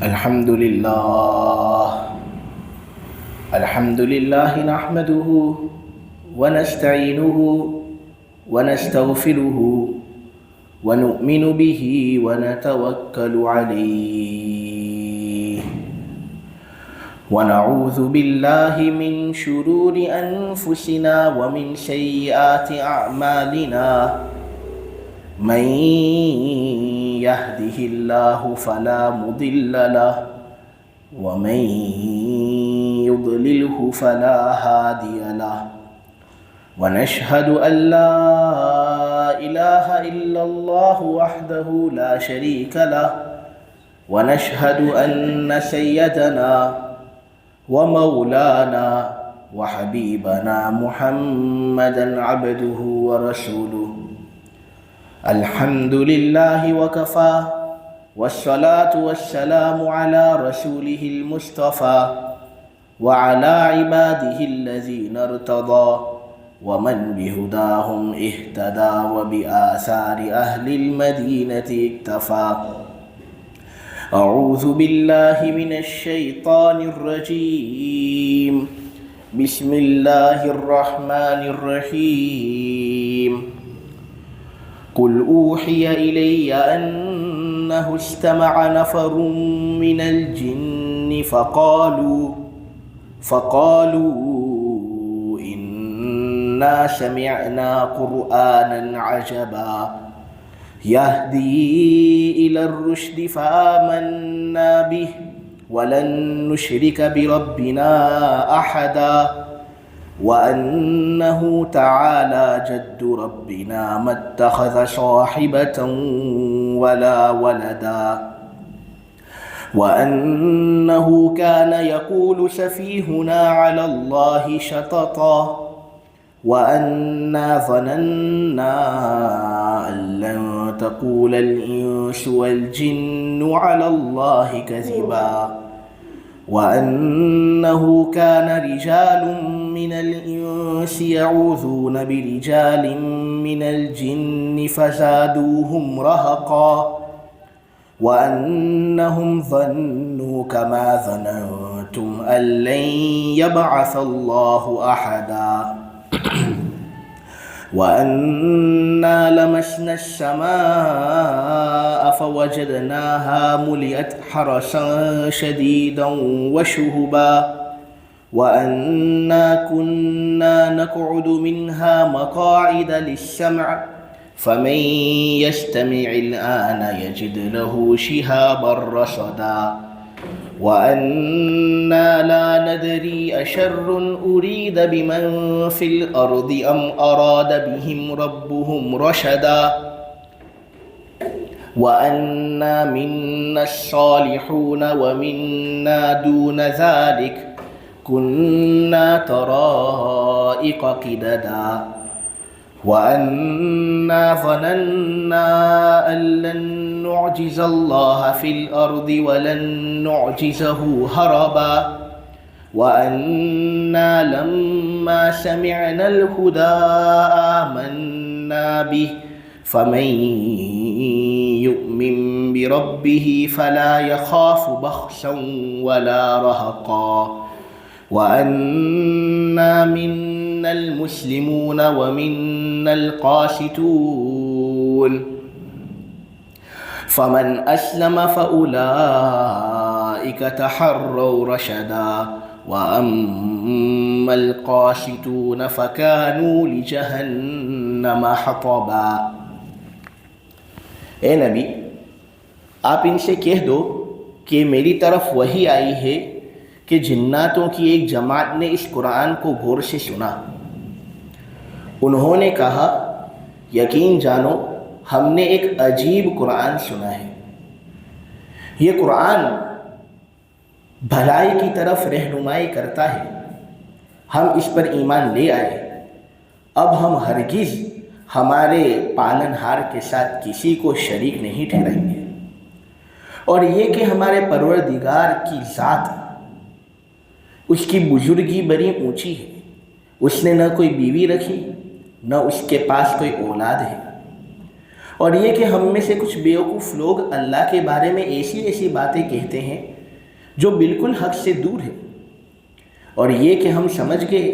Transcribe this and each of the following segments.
الحمد لله نحمده ونستعينه ونستغفره ونؤمن به ونتوكل عليه ونعوذ بالله من شرور أنفسنا ومن سيئات أعمالنا من يهده الله فلا مضل له ومن يضلله فلا هادي له ونشهد أن لا إله إلا الله وحده لا شريك له ونشهد أن سيدنا ومولانا وحبيبنا محمدا عبده ورسوله الحمد لله وكفى والصلاة والسلام على رسوله المصطفى وعلى عباده الذين ارتضى ومن بهداهم اهتدى وبآثار أهل المدينة اكتفى أعوذ بالله من الشيطان الرجيم بسم الله الرحمن الرحيم قل أوحي إلي أنه استمع نفر من الجن فقالوا إنا سمعنا قرآنا عجبا يهدي إلى الرشد فآمنا به ولن نشرك بربنا أحدا وأنه تعالى جد ربنا ما اتخذ صاحبة ولا ولدا وأنه كان يقول سفيهنا على الله شططا وأنا ظننا أن لن تقول الإنس والجن على الله كذبا وأنه كان رجال من الإنس يعوذون برجال من الجن فزادوهم رهقا وأنهم ظنوا كما ظننتم أن لن يبعث الله أحدا وأنا لمسنا السماء فوجدناها ملئت حرسا شديدا وشهبا وأنا كنا نقعد منها مقاعد للسمع فمن يستمع الآن يجد له شهابا رصدا وأنا لا ندري أشر أريد بمن في الأرض أم أراد بهم ربهم رشدا وأنا منا الصالحون ومنا دون ذلك كنا طرائق قددا وأنا ظننا أن لن نعجز الله في الأرض ولن نعجزه هربا وأنا لما سمعنا الهدى آمنا به فمن يؤمن بربه فلا يخاف بخسا ولا رهقا وأنا منا المسلمون ومنا القاسطون فمن أسلم فأولئك تحروا رشدا وأما القاسطون فكانوا لجهنم حطبا اے نبی آپ ان سے کہہ دو کہ میری طرف وحی آئی ہے کہ جناتوں کی ایک جماعت نے اس قرآن کو غور سے سنا. انہوں نے کہا یقین جانو ہم نے ایک عجیب قرآن سنا ہے. یہ قرآن بھلائی کی طرف رہنمائی کرتا ہے. ہم اس پر ایمان لے آئے. اب ہم ہرگز ہمارے پالنہار کے ساتھ کسی کو شریک نہیں ٹھہرائیں گے. اور یہ کہ ہمارے پروردگار کی ذات اس کی بزرگی بڑی اونچی ہے. اس نے نہ کوئی بیوی رکھی نہ اس کے پاس کوئی اولاد ہے. اور یہ کہ ہم میں سے کچھ بیوقوف لوگ اللہ کے بارے میں ایسی ایسی باتیں کہتے ہیں جو بالکل حق سے دور ہے، اور یہ کہ ہم سمجھ گئے،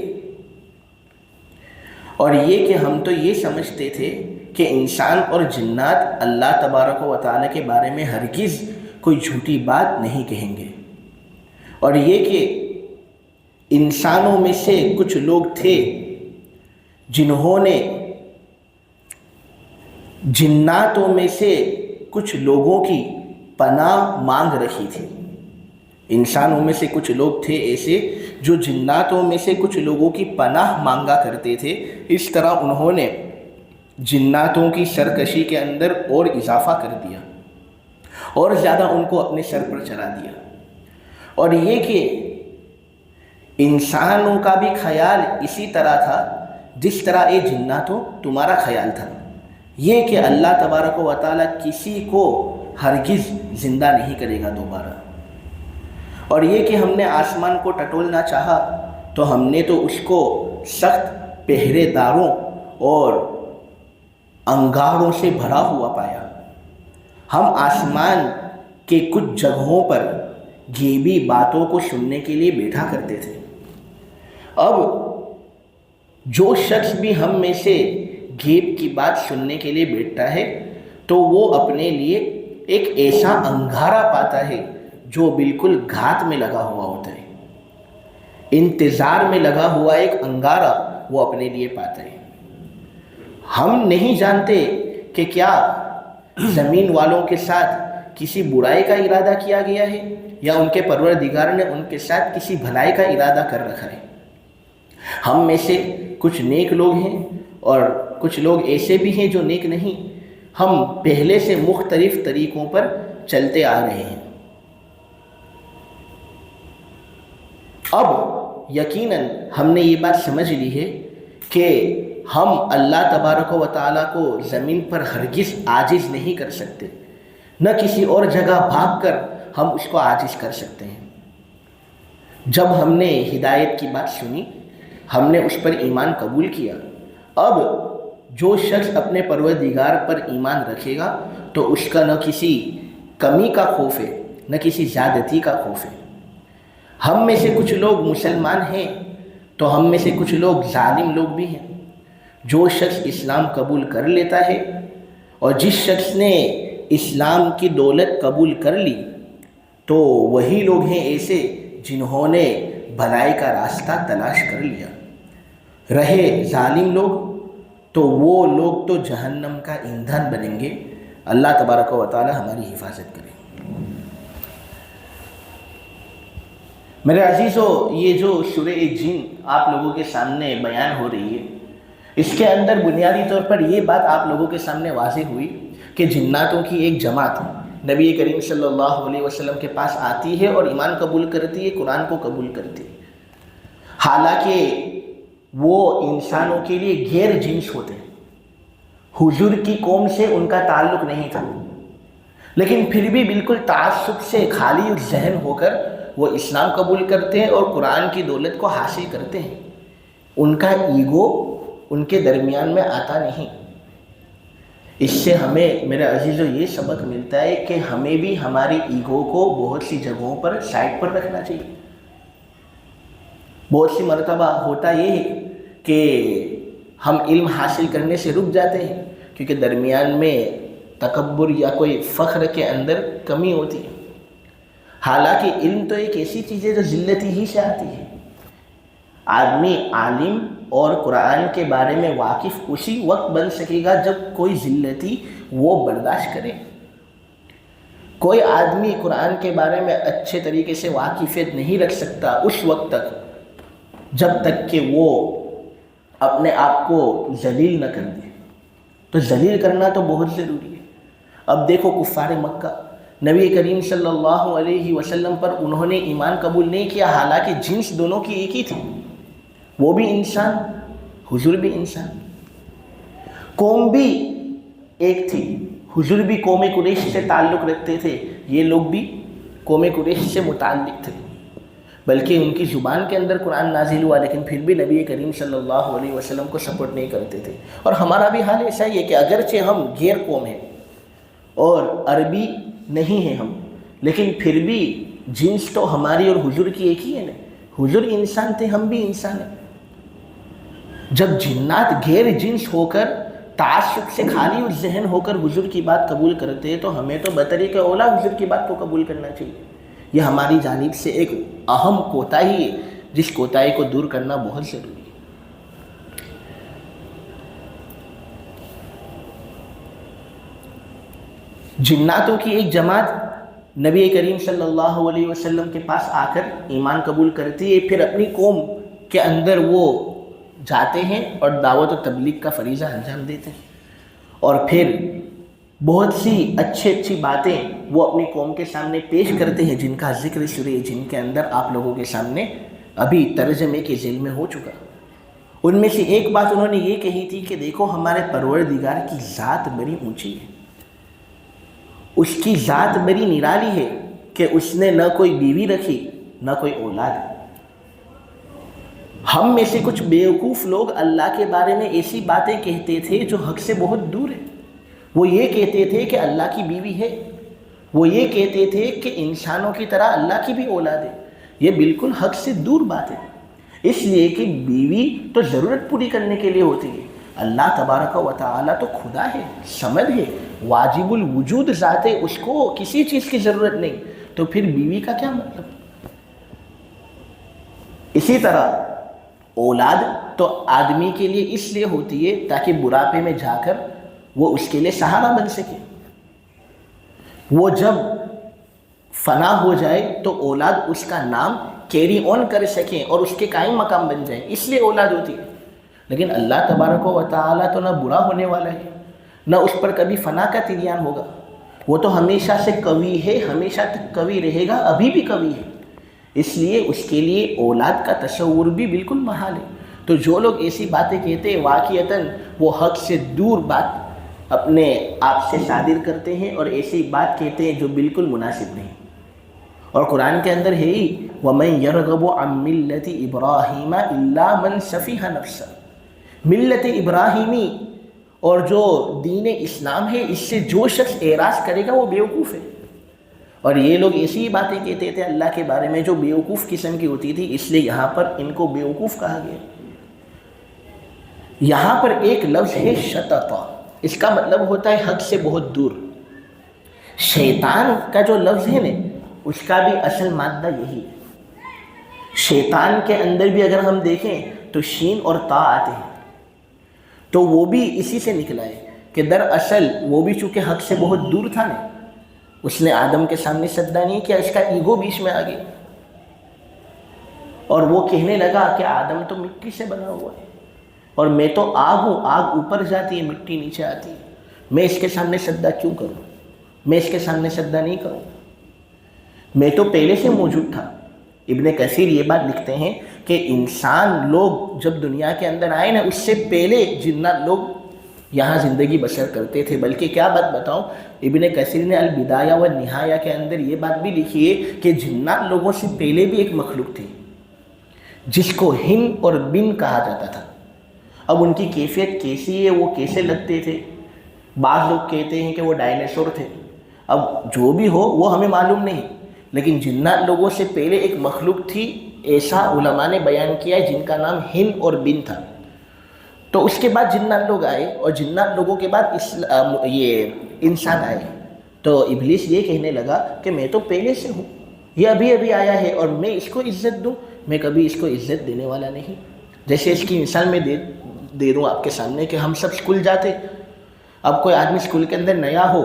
اور یہ کہ ہم تو یہ سمجھتے تھے کہ انسان اور جنات اللہ تبارک و تعالیٰ کے بارے میں ہرگز کوئی جھوٹی بات نہیں کہیں گے، اور یہ کہ انسانوں میں سے کچھ لوگ تھے جنہوں نے جناتوں میں سے کچھ لوگوں کی پناہ مانگ رکھی تھی۔ انسانوں میں سے کچھ لوگ تھے ایسے جو جناتوں میں سے کچھ لوگوں کی پناہ مانگا کرتے تھے، اس طرح انہوں نے جناتوں کی سرکشی کے اندر اور اضافہ کر دیا اور زیادہ ان کو اپنے سر پر چڑھا دیا، اور یہ کہ انسانوں کا بھی خیال اسی طرح تھا جس طرح یہ جناتوں تمہارا خیال تھا، یہ کہ اللہ تبارک و تعالیٰ کسی کو ہرگز زندہ نہیں کرے گا دوبارہ، اور یہ کہ ہم نے آسمان کو ٹٹولنا چاہا تو ہم نے تو اس کو سخت پہرے داروں اور انگاروں سے بھرا ہوا پایا۔ ہم آسمان کے کچھ جگہوں پر غیبی باتوں کو سننے کے لیے بیٹھا کرتے تھے۔ اب جو شخص بھی ہم میں سے غیب کی بات سننے کے لیے بیٹھتا ہے تو وہ اپنے لیے ایک ایسا انگارہ پاتا ہے جو بالکل گھات میں لگا ہوا ہوتا ہے، انتظار میں لگا ہوا ایک انگارہ وہ اپنے لیے پاتا ہے۔ ہم نہیں جانتے کہ کیا زمین والوں کے ساتھ کسی برائی کا ارادہ کیا گیا ہے یا ان کے پروردگار نے ان کے ساتھ کسی بھلائی کا ارادہ کر رکھا ہے۔ ہم میں سے کچھ نیک لوگ ہیں اور کچھ لوگ ایسے بھی ہیں جو نیک نہیں۔ ہم پہلے سے مختلف طریقوں پر چلتے آ رہے ہیں۔ اب یقیناً ہم نے یہ بات سمجھ لی ہے کہ ہم اللہ تبارک و تعالیٰ کو زمین پر ہرگز عاجز نہیں کر سکتے، نہ کسی اور جگہ بھاگ کر ہم اس کو عاجز کر سکتے ہیں۔ جب ہم نے ہدایت کی بات سنی، ہم نے اس پر ایمان قبول کیا۔ اب جو شخص اپنے پروردگار پر ایمان رکھے گا تو اس کا نہ کسی کمی کا خوف ہے نہ کسی زیادتی کا خوف ہے۔ ہم میں سے کچھ لوگ مسلمان ہیں تو ہم میں سے کچھ لوگ ظالم لوگ بھی ہیں۔ جو شخص اسلام قبول کر لیتا ہے اور جس شخص نے اسلام کی دولت قبول کر لی تو وہی لوگ ہیں ایسے جنہوں نے بھلائی کا راستہ تلاش کر لیا۔ رہے ظالم لوگ تو وہ لوگ تو جہنم کا ایندھن بنیں گے۔ اللہ تبارک و تعالی ہماری حفاظت کرے۔ میرے عزیزو، یہ جو سورہ جن آپ لوگوں کے سامنے بیان ہو رہی ہے، اس کے اندر بنیادی طور پر یہ بات آپ لوگوں کے سامنے واضح ہوئی کہ جناتوں کی ایک جماعت نبی کریم صلی اللہ علیہ وسلم کے پاس آتی ہے اور ایمان قبول کرتی ہے، قرآن کو قبول کرتی ہے، حالانکہ وہ انسانوں کے لیے غیر جنس ہوتے ہیں، حضور کی قوم سے ان کا تعلق نہیں تھا، لیکن پھر بھی بالکل تعصب سے خالی ذہن ہو کر وہ اسلام قبول کرتے ہیں اور قرآن کی دولت کو حاصل کرتے ہیں۔ ان کا ایگو ان کے درمیان میں آتا نہیں۔ اس سے ہمیں میرے عزیزو یہ سبق ملتا ہے کہ ہمیں بھی ہماری ایگو کو بہت سی جگہوں پر سائڈ پر رکھنا چاہیے۔ بہت سی مرتبہ ہوتا یہ ہے کہ ہم علم حاصل کرنے سے رک جاتے ہیں کیونکہ درمیان میں تکبر یا کوئی فخر کے اندر کمی ہوتی ہے، حالانکہ علم تو ایک ایسی چیز ہے جو ذلتی ہی سے آتی ہے۔ آدمی عالم اور قرآن کے بارے میں واقف اسی وقت بن سکے گا جب کوئی ذلتی وہ برداشت کرے۔ کوئی آدمی قرآن کے بارے میں اچھے طریقے سے واقفیت نہیں رکھ سکتا اس وقت تک جب تک کہ وہ اپنے آپ کو ذلیل نہ کر دے۔ تو ذلیل کرنا تو بہت ضروری ہے۔ اب دیکھو کفار مکہ نبی کریم صلی اللہ علیہ وسلم پر انہوں نے ایمان قبول نہیں کیا، حالانکہ جنس دونوں کی ایک ہی تھی، وہ بھی انسان، حضور بھی انسان، قوم بھی ایک تھی، حضور بھی قوم قریش سے تعلق رکھتے تھے، یہ لوگ بھی قوم قریش سے متعلق تھے، بلکہ ان کی زبان کے اندر قرآن نازل ہوا، لیکن پھر بھی نبی کریم صلی اللہ علیہ وسلم کو سپورٹ نہیں کرتے تھے۔ اور ہمارا بھی حال ایسا ہی ہے کہ اگرچہ ہم غیر قوم ہیں اور عربی نہیں ہیں ہم، لیکن پھر بھی جنس تو ہماری اور حضور کی ایک ہی ہے نا۔ حضور انسان تھے، ہم بھی انسان ہیں۔ جب جنات غیر جنس ہو کر تعصب سے خالی اور ذہن ہو کر حضور کی بات قبول کرتے ہیں تو ہمیں تو بطریقہ اولا حضور کی بات کو قبول کرنا چاہیے۔ یہ ہماری جانب سے ایک اہم کوتاہی ہے، جس کوتاہی کو دور کرنا بہت ضروری ہے۔ جناتوں کی ایک جماعت نبی کریم صلی اللہ علیہ وسلم کے پاس آ کر ایمان قبول کرتی ہے، پھر اپنی قوم کے اندر وہ جاتے ہیں اور دعوت و تبلیغ کا فریضہ انجام دیتے ہیں، اور پھر بہت سی اچھی باتیں وہ اپنی قوم کے سامنے پیش کرتے ہیں، جن کا ذکر سورہ جن کے اندر آپ لوگوں کے سامنے ابھی ترجمے کے ذیل میں ہو چکا۔ ان میں سے ایک بات انہوں نے یہ کہی تھی کہ دیکھو ہمارے پروردگار کی ذات بڑی اونچی ہے، اس کی ذات بڑی نرالی ہے کہ اس نے نہ کوئی بیوی رکھی نہ کوئی اولاد۔ ہم میں سے کچھ بیوقوف لوگ اللہ کے بارے میں ایسی باتیں کہتے تھے جو حق سے بہت دور ہے۔ وہ یہ کہتے تھے کہ اللہ کی بیوی ہے، وہ یہ کہتے تھے کہ انسانوں کی طرح اللہ کی بھی اولاد ہے۔ یہ بالکل حق سے دور بات ہے، اس لیے کہ بیوی تو ضرورت پوری کرنے کے لیے ہوتی ہے۔ اللہ تبارک و تعالیٰ تو خدا ہے، صمد ہے، واجب الوجود ذات ہے، اس کو کسی چیز کی ضرورت نہیں، تو پھر بیوی کا کیا مطلب؟ اسی طرح اولاد تو آدمی کے لیے اس لیے ہوتی ہے تاکہ بڑھاپے میں جا کر وہ اس کے لیے سہارا بن سکے۔ وہ جب فنا ہو جائے تو اولاد اس کا نام کیری آن کر سکیں اور اس کے قائم مقام بن جائیں، اس لیے اولاد ہوتی ہے۔ لیکن اللہ تبارک و تعالیٰ تو نہ برا ہونے والا ہے، نہ اس پر کبھی فنا کا تریان ہوگا۔ وہ تو ہمیشہ سے قوی ہے، ہمیشہ تک قوی رہے گا، ابھی بھی قوی ہے، اس لیے اس کے لیے اولاد کا تصور بھی بالکل محال ہے۔ تو جو لوگ ایسی باتیں کہتے ہیں واقعتاً وہ حق سے دور بات اپنے آپ سے صادر کرتے ہیں اور ایسی بات کہتے ہیں جو بالکل مناسب نہیں۔ اور قرآن کے اندر ہے ہی وَمَن يَرْغَبُ عَن مِلَّةِ إِبْرَاهِيمَ إِلَّا مَن سَفِهَ نَفْسَهُ، ملت ابراہیمی اور جو دین اسلام ہے اس سے جو شخص اعراض کرے گا وہ بیوقوف ہے۔ اور یہ لوگ ایسی ہی باتیں کہتے تھے اللہ کے بارے میں جو بیوقوف قسم کی ہوتی تھی، اس لیے یہاں پر ان کو بیوقوف کہا گیا۔ یہاں پر ایک لفظ ہے شطط، اس کا مطلب ہوتا ہے حد سے بہت دور۔ شیطان کا جو لفظ ہے نا اس کا بھی اصل مادہ یہی ہے۔ شیطان کے اندر بھی اگر ہم دیکھیں تو شین اور تا آتے ہیں، تو وہ بھی اسی سے نکلا ہے کہ دراصل وہ بھی چونکہ حق سے بہت دور تھا نا، اس نے آدم کے سامنے سجدہ نہیں کیا، اس کا ایگو بیچ میں آ گیا اور وہ کہنے لگا کہ آدم تو مٹی سے بنا ہوا ہے اور میں تو آگ ہوں، آگ اوپر جاتی ہے مٹی نیچے آتی ہے، میں اس کے سامنے سجدہ کیوں کروں، میں اس کے سامنے سجدہ نہیں کروں، میں تو پہلے سے موجود تھا۔ ابن کثیر یہ بات لکھتے ہیں کہ انسان لوگ جب دنیا کے اندر آئے نا اس سے پہلے جنات لوگ یہاں زندگی بسر کرتے تھے۔ بلکہ کیا بات بتاؤں، ابن کثیر نے البدایہ و نہایہ کے اندر یہ بات بھی لکھی ہے کہ جنات لوگوں سے پہلے بھی ایک مخلوق تھی جس کو ہن اور بن کہا جاتا تھا۔ اب ان کی کیفیت کیسی ہے، وہ کیسے لگتے تھے، بعض لوگ کہتے ہیں کہ وہ ڈائناسور تھے، اب جو بھی ہو وہ ہمیں معلوم نہیں، لیکن جنات لوگوں سے پہلے ایک مخلوق تھی، ایسا علماء نے بیان کیا ہے، جن کا نام ہن اور بن تھا۔ تو اس کے بعد جنات لوگ آئے اور جنات لوگوں کے بعد یہ انسان آئے، تو ابلیس یہ کہنے لگا کہ میں تو پہلے سے ہوں، یہ ابھی ابھی آیا ہے اور میں اس کو عزت دوں، میں کبھی اس کو عزت دینے والا نہیں۔ جیسے اس کی مثال میں دے دوں آپ کے سامنے کہ ہم سب اسکول جاتے، اب کوئی آدمی اسکول کے اندر نیا ہو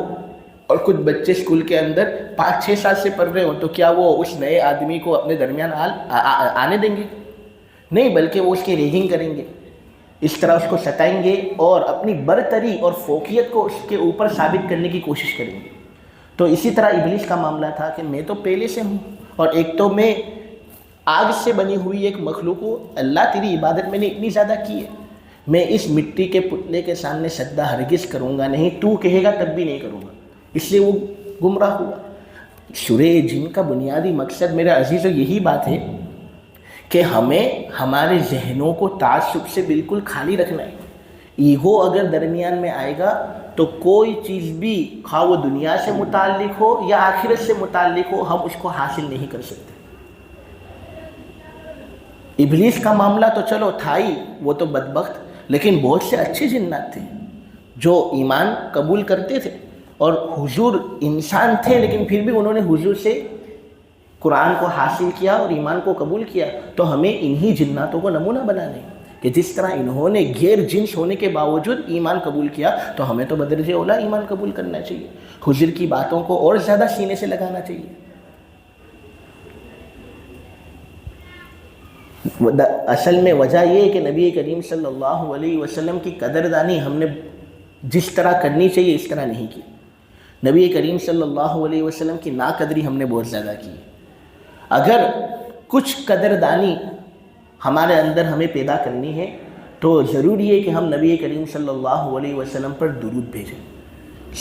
اور کچھ بچے اسکول کے اندر 5-6 سال سے پڑھ رہے ہوں، تو کیا وہ اس نئے آدمی کو اپنے درمیان آنے دیں گے؟ نہیں، بلکہ وہ اس کی ریگنگ کریں گے، اس طرح اس کو ستائیں گے اور اپنی برتری اور فوقیت کو اس کے اوپر ثابت کرنے کی کوشش کریں گے۔ تو اسی طرح ابلیس کا معاملہ تھا کہ میں تو پہلے سے ہوں، اور ایک تو میں آگ سے بنی ہوئی ایک مخلوق ہوں، اللہ تیری عبادت میں نے اتنی زیادہ کی ہے، میں اس مٹی کے پتلے کے سامنے سجدہ ہرگز کروں گا نہیں، تو کہے گا تب بھی نہیں کروں گا، اس لیے وہ گمراہ ہوا۔ سورہ جن کا بنیادی مقصد میرے عزیزو یہی بات ہے کہ ہمیں ہمارے ذہنوں کو تعصب سے بالکل خالی رکھنا ہے. ایگو اگر درمیان میں آئے گا تو کوئی چیز بھی خواہ وہ دنیا سے متعلق ہو یا آخرت سے متعلق ہو ہم اس کو حاصل نہیں کر سکتے. ابلیس کا معاملہ تو چلو تھا ہی، وہ تو بدبخت، لیکن بہت سے اچھے جنات تھے جو ایمان قبول کرتے تھے اور حضور انسان تھے لیکن پھر بھی انہوں نے حضور سے قرآن کو حاصل کیا اور ایمان کو قبول کیا. تو ہمیں انہی جناتوں کو نمونہ بنانا ہے کہ جس طرح انہوں نے غیر جنس ہونے کے باوجود ایمان قبول کیا تو ہمیں تو بدرجہ اولیٰ ایمان قبول کرنا چاہیے. حضور کی باتوں کو اور زیادہ سینے سے لگانا چاہیے. اصل میں وجہ یہ ہے کہ نبی کریم صلی اللہ علیہ وسلم کی قدردانی ہم نے جس طرح کرنی چاہیے اس طرح نہیں کی. نبی کریم صلی اللہ علیہ وسلم کی ناقدری ہم نے بہت زیادہ کی. اگر کچھ قدردانی ہمارے اندر ہمیں پیدا کرنی ہے تو ضروری ہے کہ ہم نبی کریم صلی اللہ علیہ وسلم پر درود بھیجیں.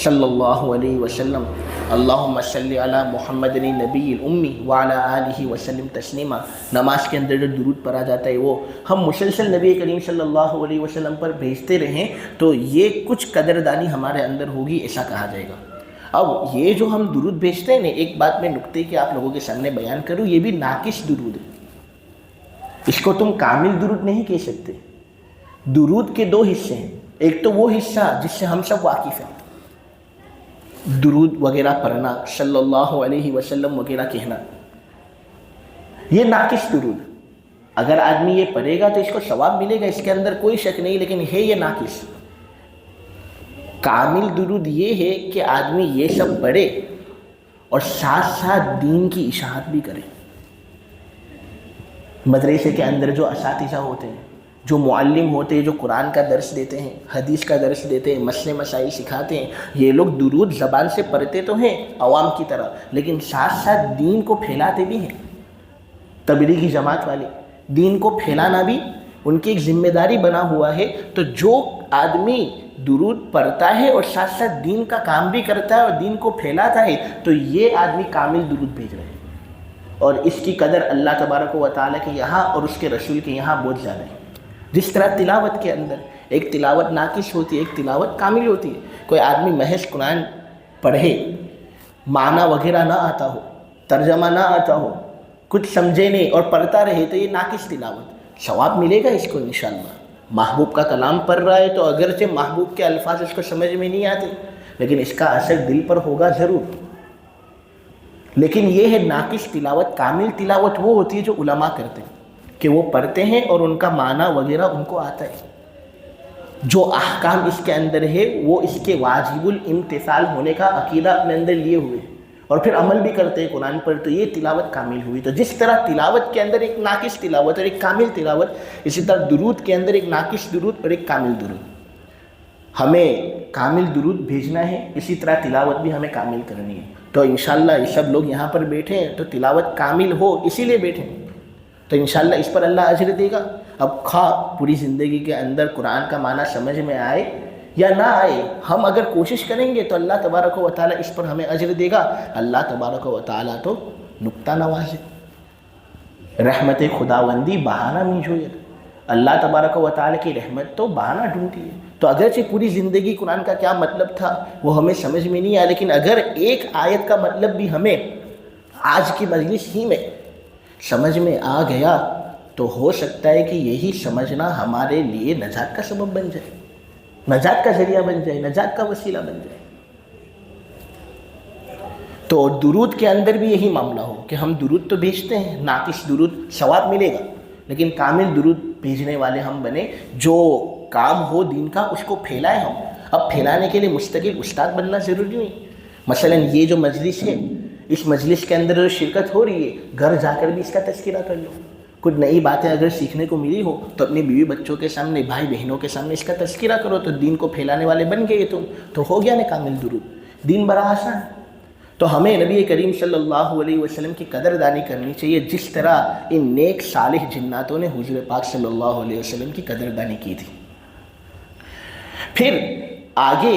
صلی اللہ علیہ وسلم اللہم صلی علی محمد نبی الامی وعلی آلہ وسلم تسلیما. نماز کے اندر جو درود پڑھا جاتا ہے وہ ہم مسلسل نبی کریم صلی اللہ علیہ وسلم پر بھیجتے رہیں تو یہ کچھ قدردانی ہمارے اندر ہوگی ایسا کہا جائے گا. اب یہ جو ہم درود بھیجتے ہیں نا، ایک بات میں نکتے کہ آپ لوگوں کے سامنے بیان کروں، یہ بھی ناقص درود ہے. اس کو تم کامل درود نہیں کہہ سکتے. درود کے دو حصے ہیں. ایک تو وہ حصہ جس سے ہم سب واقف ہیں، درود وغیرہ پڑھنا، صلی اللہ علیہ وسلم وغیرہ کہنا، یہ ناقص درود. اگر آدمی یہ پڑھے گا تو اس کو ثواب ملے گا، اس کے اندر کوئی شک نہیں، لیکن ہے یہ ناقص. کامل درود یہ ہے کہ آدمی یہ سب پڑھے اور ساتھ ساتھ دین کی اشاعت بھی کرے. مدرسے کے اندر جو اساتذہ ہوتے ہیں، جو معلم ہوتے ہیں، جو قرآن کا درس دیتے ہیں، حدیث کا درس دیتے ہیں، مسئلے مسائل سکھاتے ہیں، یہ لوگ درود زبان سے پڑھتے تو ہیں عوام کی طرح، لیکن ساتھ ساتھ دین کو پھیلاتے بھی ہیں. تبلیغی جماعت والے دین کو پھیلانا بھی ان کی ایک ذمہ داری بنا ہوا ہے. تو جو آدمی درود پڑھتا ہے اور ساتھ ساتھ دین کا کام بھی کرتا ہے اور دین کو پھیلاتا ہے تو یہ آدمی کامل درود بھیج رہے ہیں. اور اس کی قدر اللہ تبارک و تعالیٰ کے یہاں اور اس کے رسول کے یہاں بہت زیادہ ہے. جس طرح تلاوت کے اندر ایک تلاوت ناقص ہوتی ہے، ایک تلاوت کامل ہوتی ہے. کوئی آدمی محض قرآن پڑھے، معنی وغیرہ نہ آتا ہو، ترجمہ نہ آتا ہو، کچھ سمجھے نہیں اور پڑھتا رہے تو یہ ناقص تلاوت. ثواب ملے گا اس کو انشاءاللہ. محبوب کا کلام پڑھ رہا ہے تو اگرچہ محبوب کے الفاظ اس کو سمجھ میں نہیں آتے لیکن اس کا اثر دل پر ہوگا ضرور. لیکن یہ ہے ناقص تلاوت. کامل تلاوت وہ ہوتی ہے جو علماء کرتے ہیں کہ وہ پڑھتے ہیں اور ان کا معنی وغیرہ ان کو آتا ہے. جو احکام اس کے اندر ہے وہ اس کے واجب الامتثال ہونے کا عقیدہ اپنے اندر لیے ہوئے اور پھر عمل بھی کرتے ہیں قرآن پر، تو یہ تلاوت کامل ہوئی. تو جس طرح تلاوت کے اندر ایک ناقص تلاوت اور ایک کامل تلاوت، اسی طرح درود کے اندر ایک ناقص درود اور ایک کامل درود. ہمیں کامل درود بھیجنا ہے، اسی طرح تلاوت بھی ہمیں کامل کرنی ہے. تو انشاءاللہ یہ سب لوگ یہاں پر بیٹھے ہیں تو تلاوت کامل ہو اسی لیے بیٹھے ہیں، تو انشاءاللہ اس پر اللہ اجر دے گا. اب خواہ پوری زندگی کے اندر قرآن کا معنی سمجھ میں آئے یا نہ آئے، ہم اگر کوشش کریں گے تو اللہ تبارک و تعالیٰ اس پر ہمیں اجر دے گا. اللہ تبارک و تعالیٰ تو نکتہ نواز ہے. رحمت خداوندی بہانہ نہیں جوید. اللہ تبارک و تعالیٰ کی رحمت تو بہانہ ڈھونڈتی ہے. تو اگرچہ پوری زندگی قرآن کا کیا مطلب تھا وہ ہمیں سمجھ میں نہیں آیا، لیکن اگر ایک آیت کا مطلب بھی ہمیں آج کی مجلس ہی میں سمجھ میں آ گیا تو ہو سکتا ہے کہ یہی سمجھنا ہمارے لیے نجات کا سبب بن جائے، نجات کا ذریعہ بن جائے، نجات کا وسیلہ بن جائے. تو درود کے اندر بھی یہی معاملہ ہو کہ ہم درود تو بھیجتے ہیں، ناقص درود ثواب ملے گا، لیکن کامل درود بھیجنے والے ہم بنے. جو کام ہو دین کا اس کو پھیلائے ہم. اب پھیلانے کے لیے مستقل استاد بننا ضروری نہیں. مثلا یہ جو مجلس ہے، اس مجلس کے اندر جو شرکت ہو رہی ہے، گھر جا کر بھی اس کا تذکرہ کر لو. کچھ نئی باتیں اگر سیکھنے کو ملی ہو تو اپنی بیوی بچوں کے سامنے، بھائی بہنوں کے سامنے اس کا تذکرہ کرو، تو دین کو پھیلانے والے بن گئے تم، تو ہو گیا نا کامل درود. دین بڑا آسان. تو ہمیں نبی کریم صلی اللہ علیہ وسلم کی قدردانی کرنی چاہیے جس طرح ان نیک صالح جناتوں نے حضور پاک صلی اللہ علیہ وسلم کی قدردانی کی تھی. پھر آگے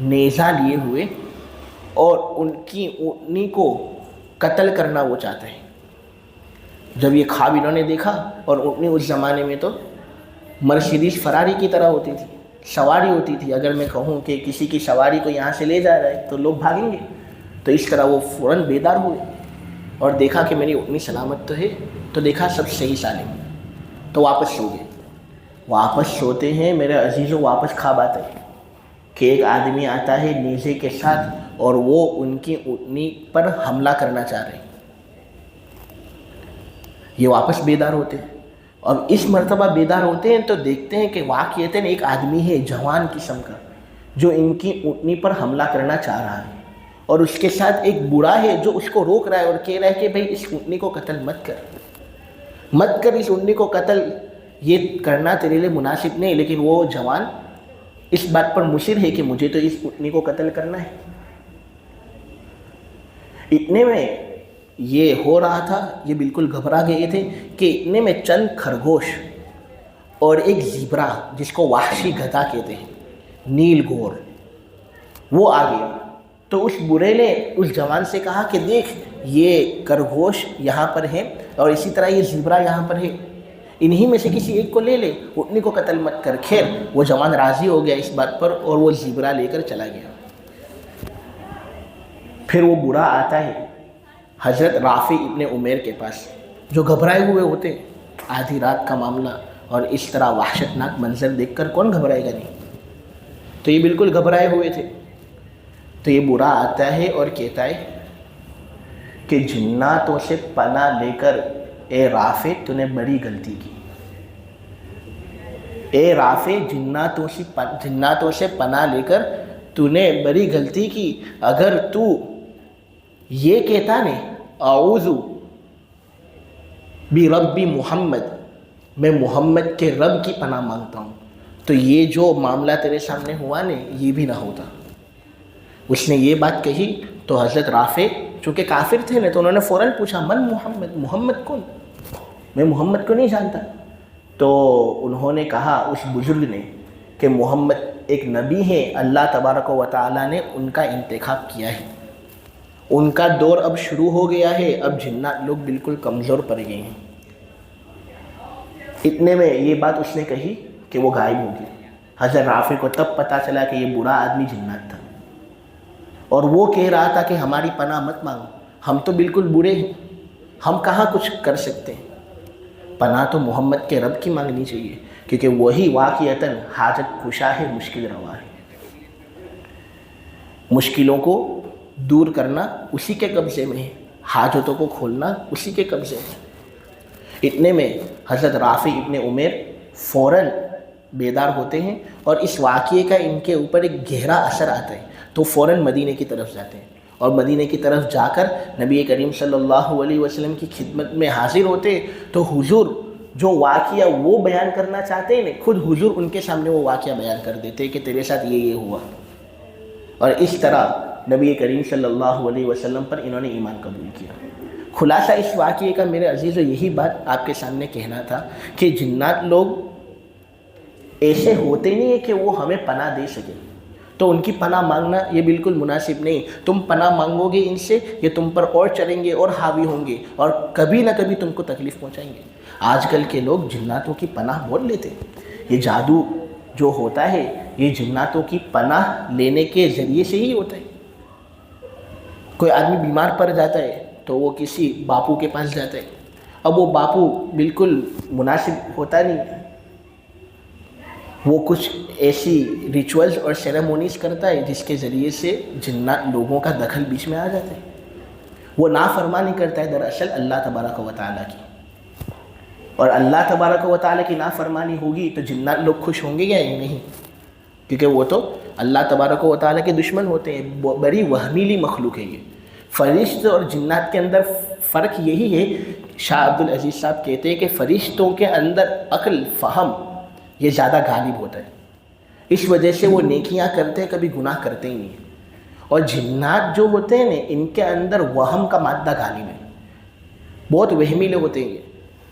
نیزہ لیے ہوئے اور ان کی اونٹنی کو قتل کرنا وہ چاہتے ہیں۔ جب یہ خواب انہوں نے دیکھا، اور اونٹنی اس زمانے میں تو مرسیڈیز فراری کی طرح ہوتی تھی، سواری ہوتی تھی، اگر میں کہوں کہ کسی کی سواری کو یہاں سے لے جا رہا ہے تو لوگ بھاگیں گے، تو اس طرح وہ فوراً بیدار ہوئے اور دیکھا کہ میری اونٹنی سلامت تو ہے، تو دیکھا سب صحیح سالم، تو واپس سو گئے۔ واپس سوتے ہیں میرے عزیزوں، واپس خواب آتا ہے کہ ایک آدمی آتا ہے نیزے کے ساتھ اور وہ ان کی اونٹنی پر حملہ کرنا چاہ رہے ہیں۔ یہ واپس بیدار ہوتے ہیں، اور اس مرتبہ بیدار ہوتے ہیں تو دیکھتے ہیں کہ واقعتاً ایک آدمی ہے جوان قسم کا جو ان کی اونٹنی پر حملہ کرنا چاہ رہا ہے، اور اس کے ساتھ ایک بوڑھا ہے جو اس کو روک رہا ہے اور کہہ رہا ہے کہ بھائی اس اونٹنی کو قتل مت کر، اس اونٹنی کو قتل، یہ کرنا تیرے لیے مناسب نہیں۔ لیکن وہ جوان اس بات پر مصر ہے کہ مجھے تو اس اونٹنی کو قتل کرنا ہے۔ اتنے میں یہ ہو رہا تھا، یہ بالکل گھبرا گئے تھے کہ اتنے میں چند خرگوش اور ایک زیبرا، جس کو وحشی گدھا کہتے ہیں، نیل گور، وہ آ گیا۔ تو اس بوڑھے نے اس جوان سے کہا کہ دیکھ یہ خرگوش یہاں پر ہے اور اسی طرح یہ زیبرا یہاں پر ہے، انہی میں سے کسی ایک کو لے لے، اونٹنی کو قتل مت کر۔ خیر وہ جوان راضی ہو گیا اس بات پر اور وہ زیبرا لے کر چلا گیا۔ پھر وہ بوڑھا آتا ہے حضرت رافع ابن عمیر کے پاس، جو گھبرائے ہوئے ہوتے، آدھی رات کا معاملہ، اور اس طرح وحشتناک منظر دیکھ کر کون گھبرائے گا نہیں، تو یہ بالکل گھبرائے ہوئے تھے۔ تو یہ بوڑھا آتا ہے اور کہتا ہے کہ جناتوں سے پناہ لے کر اے رافع تو نے بڑی غلطی کی، اے رافع جناتوں سے پناہ لے کر تو نے بڑی غلطی کی۔ اگر تو یہ کہتا نے اعوذ برب محمد، میں محمد کے رب کی پناہ مانگتا ہوں، تو یہ جو معاملہ تیرے سامنے ہوا نے یہ بھی نہ ہوتا۔ اس نے یہ بات کہی تو حضرت رافع چونکہ کافر تھے نا، تو انہوں نے فوراً پوچھا من محمد، محمد کون، میں محمد کو نہیں جانتا۔ تو انہوں نے کہا اس بزرگ نے کہ محمد ایک نبی ہے، اللہ تبارک و تعالیٰ نے ان کا انتخاب کیا ہے، ان کا دور اب شروع ہو گیا ہے، اب جنات لوگ بالکل کمزور پڑ گئے ہیں۔ اتنے میں یہ بات اس نے کہی کہ وہ غائب ہو گئی۔ حضرت رافع کو تب پتہ چلا کہ یہ بوڑھا آدمی جنات تھا، اور وہ کہہ رہا تھا کہ ہماری پناہ مت مانگو، ہم تو بالکل بوڑھے ہیں، ہم کہاں کچھ کر سکتے ہیں، پناہ تو محمد کے رب کی مانگنی چاہیے، کیونکہ وہی واقعتاً حاجت کشا ہے، مشکل روا ہے۔ مشکلوں کو دور کرنا اسی کے قبضے میں ہے، حاجتوں کو کھولنا اسی کے قبضے میں۔ اتنے میں حضرت رافع ابن عمیر فوراً بیدار ہوتے ہیں، اور اس واقعے کا ان کے اوپر ایک گہرا اثر آتا ہے، تو فوراً مدینے کی طرف جاتے ہیں، اور مدینے کی طرف جا کر نبی کریم صلی اللہ علیہ وسلم کی خدمت میں حاضر ہوتے۔ تو حضور جو واقعہ وہ بیان کرنا چاہتے ہیں، خود حضور ان کے سامنے وہ واقعہ بیان کر دیتے کہ تیرے ساتھ یہ ہوا، اور اس طرح نبی کریم صلی اللہ علیہ وسلم پر انہوں نے ایمان قبول کیا۔ خلاصہ اس واقعے کا میرے عزیزو یہی بات آپ کے سامنے کہنا تھا کہ جنات لوگ ایسے ہوتے نہیں ہیں کہ وہ ہمیں پناہ دے سکیں، تو ان کی پناہ مانگنا یہ بالکل مناسب نہیں۔ تم پناہ مانگو گے ان سے، یہ تم پر اور چڑھیں گے اور حاوی ہوں گے، اور کبھی نہ کبھی تم کو تکلیف پہنچائیں گے۔ آج کل کے لوگ جناتوں کی پناہ بول لیتے ہیں، یہ جادو جو ہوتا ہے یہ جناتوں کی پناہ لینے کے ذریعے سے ہی ہوتا ہے۔ کوئی آدمی بیمار پڑ جاتا ہے تو وہ کسی باپو کے پاس جاتا ہے، اب وہ باپو بالکل مناسب ہوتا نہیں، وہ کچھ ایسی ریچولز اور سیریمونیز کرتا ہے جس کے ذریعے سے جنات لوگوں کا دخل بیچ میں آ جاتا ہے۔ وہ نافرمانی کرتا ہے دراصل اللہ تبارک و تعالیٰ کی، اور اللہ تبارک و تعالیٰ کی نافرمانی ہوگی تو جنات لوگ خوش ہوں گے یا نہیں، کیونکہ وہ تو اللہ تبارک و تعالیٰ کے دشمن ہوتے ہیں۔ بڑی وہمیلی مخلوق ہے یہ۔ فرشتے اور جنات کے اندر فرق یہی ہے، شاہ عبد العزیز صاحب کہتے ہیں کہ فرشتوں کے اندر عقل، فہم یہ زیادہ غالب ہوتا ہے، اس وجہ سے وہ نیکیاں کرتے ہیں، کبھی گناہ کرتے ہی نہیں۔ اور جنات جو ہوتے ہیں نا، ان کے اندر وہم کا مادہ غالب ہے، بہت وہمیلے ہوتے ہیں، یہ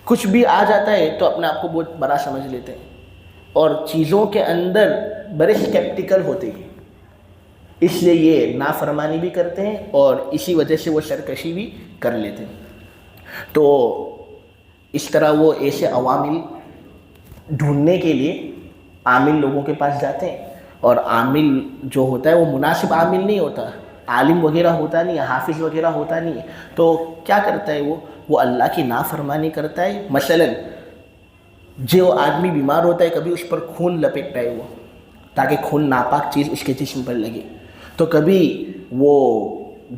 کچھ بھی آ جاتا ہے تو اپنے آپ کو بہت بڑا سمجھ لیتے ہیں، اور چیزوں کے اندر بڑے اسکیپٹیکل ہوتے ہیں۔ اس لیے یہ نافرمانی بھی کرتے ہیں اور اسی وجہ سے وہ سرکشی بھی کر لیتے ہیں۔ تو اس طرح وہ ایسے عوامل ڈھونڈنے کے لیے عامل لوگوں کے پاس جاتے ہیں، اور عامل جو ہوتا ہے وہ مناسب عامل نہیں ہوتا، عالم وغیرہ ہوتا نہیں ہے، حافظ وغیرہ ہوتا نہیں ہے، تو کیا کرتا ہے وہ اللہ کی نافرمانی کرتا ہے۔ مثلا جو آدمی بیمار ہوتا ہے کبھی اس پر خون لپیٹتا ہے وہ، تاکہ خون ناپاک چیز اس کے جسم پر لگے، تو کبھی وہ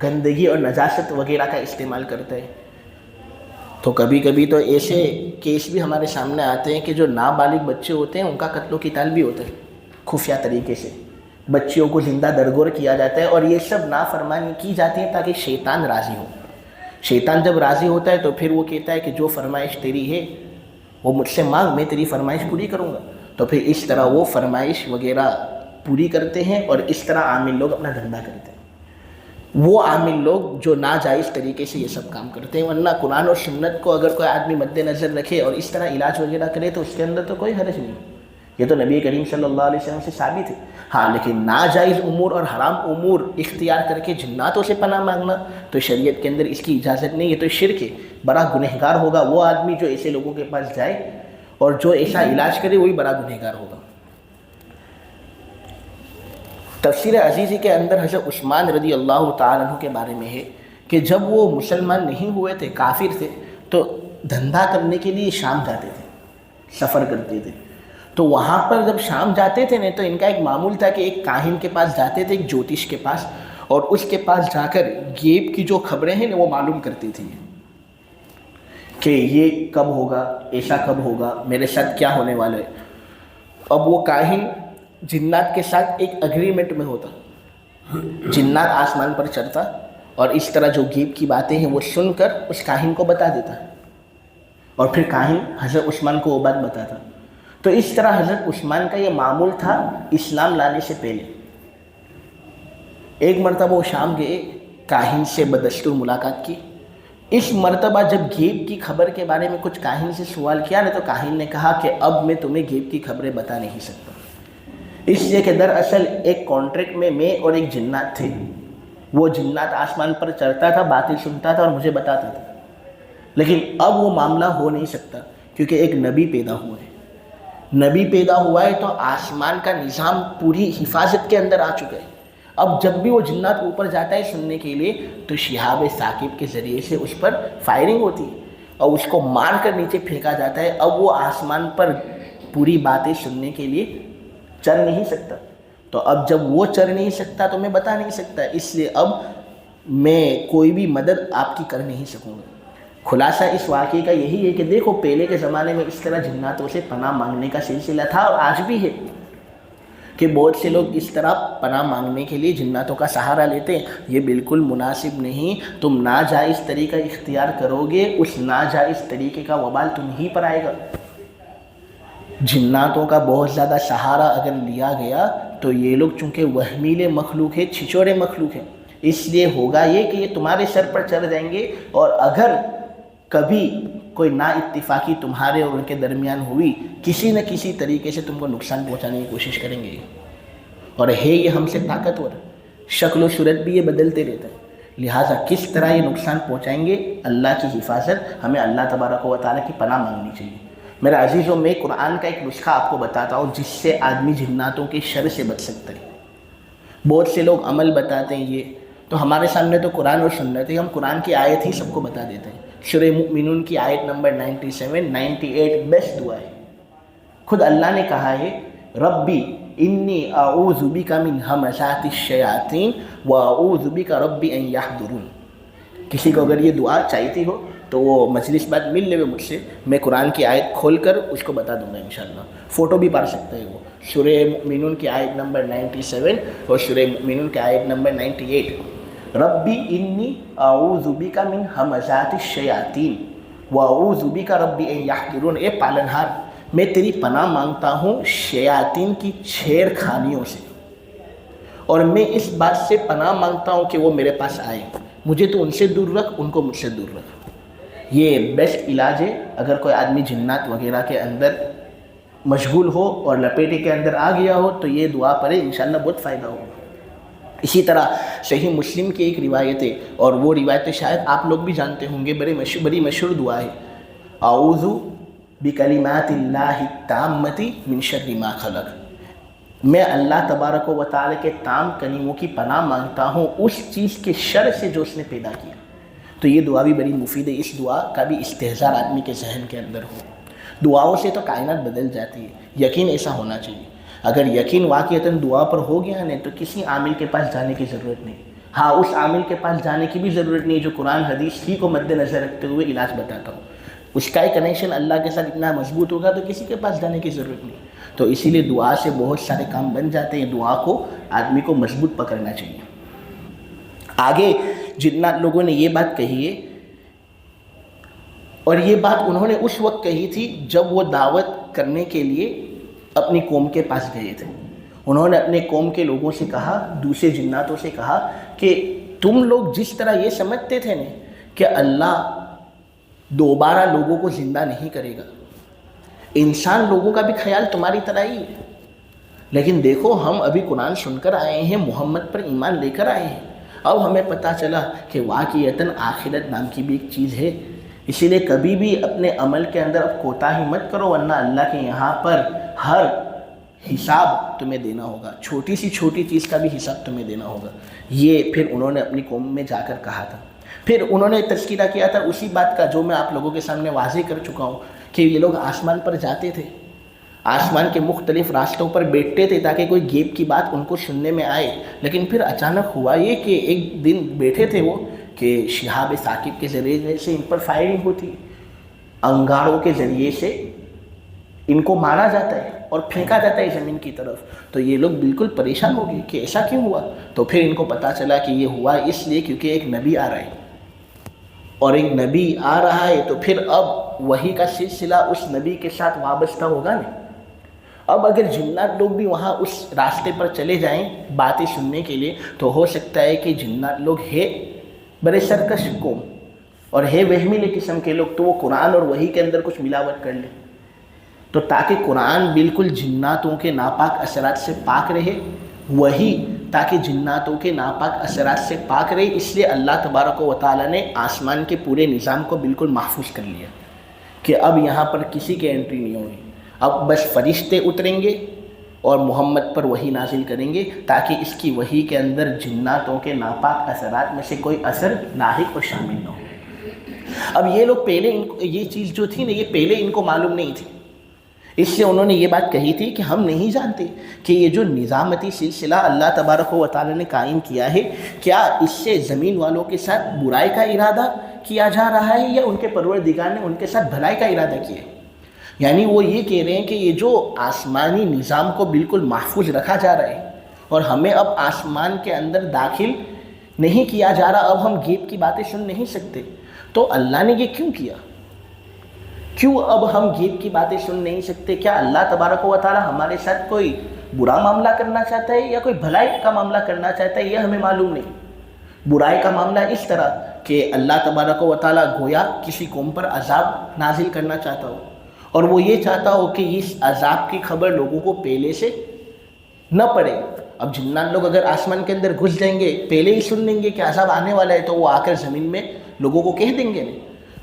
گندگی اور نجاست وغیرہ کا استعمال کرتا ہے۔ تو کبھی کبھی تو ایسے کیس بھی ہمارے سامنے آتے ہیں کہ جو نابالغ بچے ہوتے ہیں ان کا قتل و قتال بھی ہوتا ہے خفیہ طریقے سے، بچیوں کو زندہ درگور کیا جاتا ہے، اور یہ سب نافرمانی کی جاتی ہے تاکہ شیطان راضی ہو۔ شیطان جب راضی ہوتا ہے تو پھر وہ کہتا ہے کہ جو فرمائش تیری ہے وہ مجھ سے مانگ، میں تیری فرمائش پوری کروں گا، تو پھر اس طرح وہ فرمائش وغیرہ پوری کرتے ہیں، اور اس طرح عامل لوگ اپنا دھندا کرتے ہیں۔ وہ عامل لوگ جو ناجائز طریقے سے یہ سب کام کرتے ہیں، ورنہ قرآن اور سنت کو اگر کوئی آدمی مد نظر رکھے اور اس طرح علاج وغیرہ کرے تو اس کے اندر تو کوئی حرج نہیں، یہ تو نبی کریم صلی اللہ علیہ وسلم سے ثابت ہے۔ ہاں لیکن ناجائز امور اور حرام امور اختیار کر کے جناتوں سے پناہ مانگنا تو شریعت کے اندر اس کی اجازت نہیں ہے، تو شرک ہے، بڑا گنہگار ہوگا وہ آدمی جو ایسے لوگوں کے پاس جائے اور جو ایسا علاج کرے، وہی بڑا گنہگار ہوگا۔ تفسیر عزیزی کے اندر حضرت عثمان رضی اللہ تعالیٰ عنہ کے بارے میں ہے کہ جب وہ مسلمان نہیں ہوئے تھے، کافر تھے، تو دھندا کرنے کے لیے شام جاتے تھے، سفر کرتے تھے، تو وہاں پر جب شام جاتے تھے تو ان کا ایک معمول تھا کہ ایک کاہن کے پاس جاتے تھے، ایک جوتش کے پاس، اور اس کے پاس جا کر غیب کی جو خبریں ہیں وہ معلوم کرتی تھی کہ یہ کب ہوگا، ایسا کب ہوگا، میرے ساتھ کیا ہونے والا ہے۔ اب وہ کاہن جنات کے ساتھ ایک اگریمنٹ میں ہوتا، جنات آسمان پر چڑھتا اور اس طرح جو غیب کی باتیں ہیں وہ سن کر اس کاہن کو بتا دیتا، اور پھر کاہن حضرت عثمان کو وہ بات بتاتا۔ تو اس طرح حضرت عثمان کا یہ معمول تھا اسلام لانے سے پہلے۔ ایک مرتبہ وہ شام گئے، کاہن سے بدستور ملاقات کی۔ اس مرتبہ جب غیب کی خبر کے بارے میں کچھ کاہن سے سوال کیا تو کاہن نے کہا کہ اب میں تمہیں غیب کی خبریں بتا نہیں سکتا، اس لیے کہ دراصل ایک کانٹریکٹ میں اور ایک جنات تھے، وہ جنات آسمان پر چڑھتا تھا، باتیں سنتا تھا اور مجھے بتاتا تھا، لیکن اب وہ معاملہ ہو نہیں سکتا کیونکہ ایک نبی پیدا ہوا ہے۔ نبی پیدا ہوا ہے تو آسمان کا نظام پوری حفاظت کے اندر آ چکا ہے۔ اب جب بھی وہ جنات اوپر جاتا ہے سننے کے لیے تو شہاب ثاقب کے ذریعے سے اس پر فائرنگ ہوتی ہے اور اس کو مار کر نیچے پھینکا جاتا ہے۔ اب وہ آسمان پر پوری باتیں سننے کے لیے چڑھ نہیں سکتا، تو اب جب وہ چڑھ نہیں سکتا تو میں بتا نہیں سکتا، اس لیے اب میں کوئی بھی مدد آپ کی کر نہیں سکوں گا۔ خلاصہ اس واقعے کا یہی ہے کہ دیکھو پہلے کے زمانے میں اس طرح جناتوں سے پناہ مانگنے کا سلسلہ تھا، اور آج بھی ہے کہ بہت سے لوگ اس طرح پناہ مانگنے کے لیے جناتوں کا سہارا لیتے ہیں۔ یہ بالکل مناسب نہیں، تم ناجائز طریقہ اختیار کرو گے، اس ناجائز طریقے کا وبال تم ہی پر آئے گا۔ جناتوں کا بہت زیادہ سہارا اگر لیا گیا تو یہ لوگ چونکہ وہمیلے مخلوق ہیں، چھچورے مخلوق ہیں، اس لیے ہوگا یہ کہ یہ تمہارے سر پر چڑھ جائیں گے، اور اگر کبھی کوئی نا اتفاقی تمہارے اور ان کے درمیان ہوئی، کسی نہ کسی طریقے سے تم کو نقصان پہنچانے کی کوشش کریں گے، اور ہے یہ ہم سے طاقتور، شکل و صورت بھی یہ بدلتے رہتا ہے، لہٰذا کس طرح یہ نقصان پہنچائیں گے، اللہ کی حفاظت ہمیں اللہ تبارک و تعالیٰ کی پناہ مانگنی چاہیے۔ میرے عزیزوں، میں قرآن کا ایک نسخہ آپ کو بتاتا ہوں جس سے آدمی جناتوں کے شر سے بچ سکتا ہے۔ بہت سے لوگ عمل بتاتے ہیں، یہ تو ہمارے سامنے تو قرآن اور سنت ہے، ہم قرآن کی آیت ہی سب کو بتا دیتے ہیں۔ سورہ مؤمنون کی آیت نمبر 97 98 بیسٹ دعا ہے۔ خود اللہ نے کہا ہے ربی انی اعوذ بک من ہمزات الشیاطین واعوذ بک ربی ان یحضرون۔ کسی کو اگر یہ دعا چاہیتی ہو تو وہ مجلس بعد مل لے مجھ سے، میں قرآن کی آیت کھول کر اس کو بتا دوں گا انشاءاللہ، فوٹو بھی پڑھ سکتے ہیں وہ، سورہ مؤمنون کی آیت نمبر 97 اور سورہ مؤمنون کی آیت نمبر 98۔ ربی انی اعوذ بک من ہمزات الشیاطین واعوذ بک ربی ان یحضرون۔ اے پالنہار، میں تیری پناہ مانگتا ہوں شیاطین کی چھیڑ خانیوں سے، اور میں اس بات سے پناہ مانگتا ہوں کہ وہ میرے پاس آئے، مجھے تو ان سے دور رکھ، ان کو مجھ سے دور رکھ۔ یہ بیسٹ علاج ہے۔ اگر کوئی آدمی جنات وغیرہ کے اندر مشغول ہو اور لپیٹے کے اندر آ گیا ہو تو یہ دعا پڑھے، انشاءاللہ بہت فائدہ ہوگا۔ اسی طرح صحیح مسلم کی ایک روایت ہے، اور وہ روایتیں شاید آپ لوگ بھی جانتے ہوں گے، بڑی مشہور دعا ہے، اعوذ بکلمات اللہ التامۃ من شر ما خلق، میں اللہ تبارک و تعالی کے تام کلموں کی پناہ مانگتا ہوں اس چیز کے شر سے جو اس نے پیدا کیا۔ تو یہ دعا بھی بڑی مفید ہے، اس دعا کا بھی استحضار آدمی کے ذہن کے اندر ہو۔ دعاؤں سے تو کائنات بدل جاتی ہے، یقین ایسا ہونا چاہیے۔ اگر یقین واقعتاً دعا پر ہو گیا نہیں تو کسی عامل کے پاس جانے کی ضرورت نہیں۔ ہاں، اس عامل کے پاس جانے کی بھی ضرورت نہیں جو قرآن حدیث ہی کو مد نظر رکھتے ہوئے علاج بتاتا ہوں، اس کا ایک کنیکشن اللہ کے ساتھ اتنا مضبوط ہوگا تو کسی کے پاس جانے کی ضرورت نہیں۔ تو اسی لیے دعا سے بہت سارے کام بن جاتے ہیں، دعا کو آدمی کو مضبوط پکڑنا چاہیے۔ آگے جنات لوگوں نے یہ بات کہی ہے، اور یہ بات انہوں نے اس وقت کہی تھی جب وہ دعوت کرنے کے لیے اپنی قوم کے پاس گئے تھے۔ انہوں نے اپنے قوم کے لوگوں سے کہا، دوسرے جناتوں سے کہا کہ تم لوگ جس طرح یہ سمجھتے تھے نا کہ اللہ دوبارہ لوگوں کو زندہ نہیں کرے گا، انسان لوگوں کا بھی خیال تمہاری طرح ہی ہے، لیکن دیکھو ہم ابھی قرآن سن کر آئے ہیں، محمد پر ایمان لے کر آئے ہیں، اب ہمیں پتہ چلا کہ واقعتاً آخرت نام کی بھی ایک چیز ہے، اسی لیے کبھی بھی اپنے عمل کے اندر اب کوتاہی مت کرو، ورنہ اللہ کے یہاں پر ہر حساب تمہیں دینا ہوگا، چھوٹی سی چھوٹی چیز کا بھی حساب تمہیں دینا ہوگا۔ یہ پھر انہوں نے اپنی قوم میں جا کر کہا تھا۔ پھر انہوں نے تذکرہ کیا تھا اسی بات کا جو میں آپ لوگوں کے سامنے واضح کر چکا ہوں کہ یہ لوگ آسمان پر جاتے تھے، آسمان کے مختلف راستوں پر بیٹھتے تھے تاکہ کوئی غیب کی بات ان کو سننے میں آئے، لیکن پھر اچانک ہوا یہ کہ ایک دن بیٹھے تھے وہ کہ شہاب ثاقب کے ذریعے سے ان پر فائرنگ ہوتی، انگاروں کے ذریعے سے ان کو مارا جاتا ہے اور پھینکا جاتا ہے زمین کی طرف۔ تو یہ لوگ بالکل پریشان ہو گئے کہ ایسا کیوں ہوا؟ تو پھر ان کو پتہ چلا کہ یہ ہوا اس لیے کیونکہ ایک نبی آ رہا ہے، اور ایک نبی آ رہا ہے تو پھر اب وحی کا سلسلہ اس نبی کے ساتھ وابستہ ہوگا نا۔ اب اگر جنات لوگ بھی وہاں اس راستے پر چلے جائیں باتیں سننے کے لیے تو ہو سکتا ہے کہ جنات لوگ ہے بڑے سرکش قوم اور ہے وہمیلے قسم کے لوگ، تو وہ قرآن اور وحی کے اندر کچھ ملاوٹ کر لیں، تو تاکہ قرآن بالکل جناتوں کے ناپاک اثرات سے پاک رہے، وہی تاکہ جناتوں کے ناپاک اثرات سے پاک رہے، اس لیے اللہ تبارک و تعالیٰ نے آسمان کے پورے نظام کو بالکل محفوظ کر لیا کہ اب یہاں پر کسی کے انٹری نہیں ہوگی، اب بس فرشتے اتریں گے اور محمد پر وحی نازل کریں گے تاکہ اس کی وحی کے اندر جناتوں کے ناپاک اثرات میں سے کوئی اثر لاحق اور شامل نہ ہو۔ اب یہ لوگ پہلے یہ چیز جو تھی نا یہ پہلے ان کو معلوم نہیں تھی، اس سے انہوں نے یہ بات کہی تھی کہ ہم نہیں جانتے کہ یہ جو نظامتی سلسلہ اللہ تبارک و تعالی نے قائم کیا ہے کیا اس سے زمین والوں کے ساتھ برائی کا ارادہ کیا جا رہا ہے یا ان کے پروردگار نے ان کے ساتھ بھلائی کا ارادہ کیا ہے۔ یعنی وہ یہ کہہ رہے ہیں کہ یہ جو آسمانی نظام کو بالکل محفوظ رکھا جا رہا ہے اور ہمیں اب آسمان کے اندر داخل نہیں کیا جا رہا، اب ہم غیب کی باتیں سن نہیں سکتے، تو اللہ نے یہ کیوں کیا؟ کیوں اب ہم غیب کی باتیں سن نہیں سکتے؟ کیا اللہ تبارک و تعالی ہمارے ساتھ کوئی برا معاملہ کرنا چاہتا ہے یا کوئی بھلائی کا معاملہ کرنا چاہتا ہے؟ یہ ہمیں معلوم نہیں۔ برائی کا معاملہ اس طرح کہ اللہ تبارک و تعالی گویا کسی قوم پر عذاب نازل کرنا چاہتا ہو اور وہ یہ چاہتا ہو کہ اس عذاب کی خبر لوگوں کو پہلے سے نہ پڑے۔ اب جنات لوگ اگر آسمان کے اندر گھس جائیں گے پہلے ہی سن لیں گے کہ عذاب آنے والا ہے تو وہ آ کر زمین میں لوگوں کو کہہ دیں گے نہیں۔